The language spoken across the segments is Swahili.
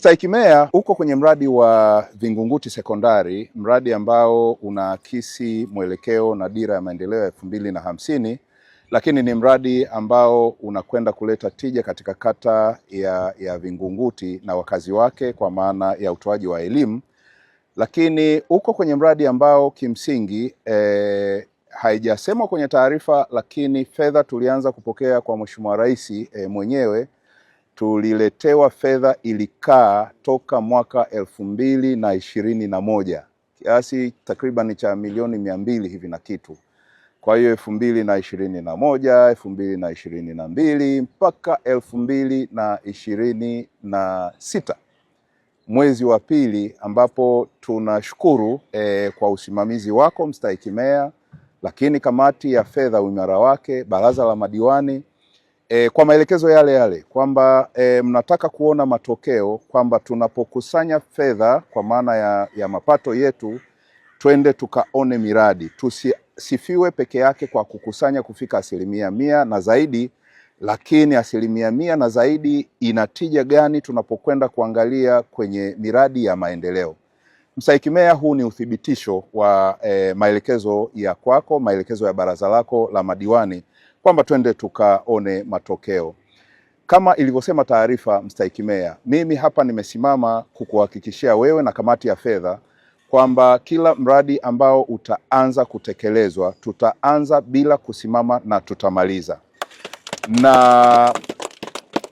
Mstahiki Meya uko kwenye mradi wa Vingunguti Sekondari, mradi ambao unaakisi mwelekeo na dira ya maendeleo ya 2050, lakini ni mradi ambao unakwenda kuleta tija katika kata ya Vingunguti na wakazi wake kwa maana ya utoaji wa elimu. Lakini uko kwenye mradi ambao kimsingi haijasemwa kwenye taarifa, lakini fedha tulianza kupokea kwa Mheshimiwa Rais mwenyewe. Tuliletewa fedha ilikaa toka mwaka 2021 kiasi takriban cha milioni 200 hivi na kitu. Kwa hiyo 2021, 2022 mpaka 2026 mwezi wa pili, ambapo tunashukuru kwa usimamizi wako Mstahiki Meya, lakini kamati ya fedha uimara wake, baraza la madiwani kwa maelekezo yale yale kwamba mnataka kuona matokeo, kwamba tunapokusanya fedha kwa maana ya mapato yetu twende tukaone miradi, tusisifiwe peke yake kwa kukusanya kufika 100% na zaidi, lakini 100% na zaidi inatija gani tunapokwenda kuangalia kwenye miradi ya maendeleo. Mstahiki Meya, huu ni uthibitisho wa maelekezo ya kwako, maelekezo ya baraza lako la madiwani kwamba twende tukaone matokeo. Kama ilivyosema taarifa, Mstahiki Meya, mimi hapa nimesimama kukuhakikishia wewe na kamati ya fedha kwamba kila mradi ambao utaanza kutekelezwa tutaanza bila kusimama na tutamaliza.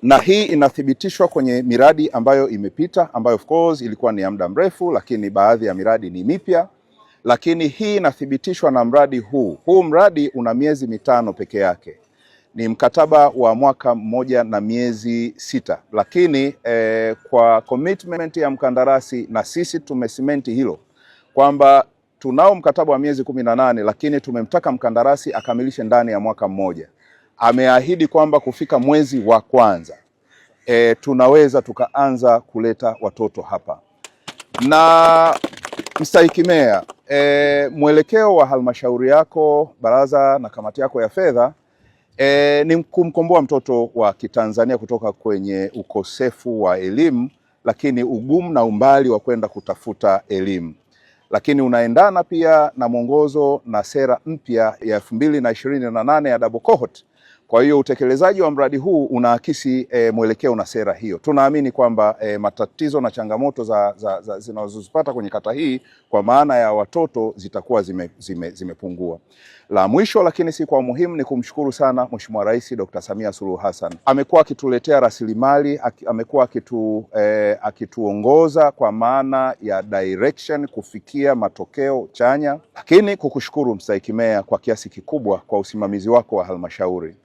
Na hii inathibitishwa kwenye miradi ambayo imepita, ambayo of course ilikuwa ni ya muda mrefu, lakini baadhi ya miradi ni mipya. Lakini hii inathibitishwa na mradi huu. Huu mradi una miezi 5 peke yake. Ni mkataba wa mwaka mmoja na miezi 6. Lakini kwa commitment ya mkandarasi, na sisi tumesimenti hilo kwamba tunao mkataba wa miezi 18, lakini tumemtaka mkandarasi akamilishe ndani ya mwaka mmoja. Ameahidi kwamba kufika mwezi wa kwanza tunaweza tukaanza kuleta watoto hapa. Na Mstahiki Meya, mwelekeo wa halmashauri yako, baraza na kamati yako ya fedha ni kumkomboa mtoto wa Kitanzania kutoka kwenye ukosefu wa elimu, lakini ugumu na umbali wa kwenda kutafuta elimu. Lakini unaendana pia na mwongozo na sera mpya ya 2028 ya double cohort. Kwa hiyo utekelezaji wa mradi huu unaakisi mwelekeo na sera hiyo. Tunaamini kwamba matatizo na changamoto zinazozipata kwenye kata hii kwa maana ya watoto zitakuwa zimepungua. La mwisho lakini si kwa muhimu, ni kumshukuru sana Mheshimiwa Rais Dr. Samia Suluhu Hassan. Amekuwa akituletea rasilimali, amekuwa akituongoza kwa maana ya direction kufikia matokeo chanya. Lakini kukushukuru Mstahiki Meya kwa kiasi kikubwa kwa usimamizi wako wa halmashauri.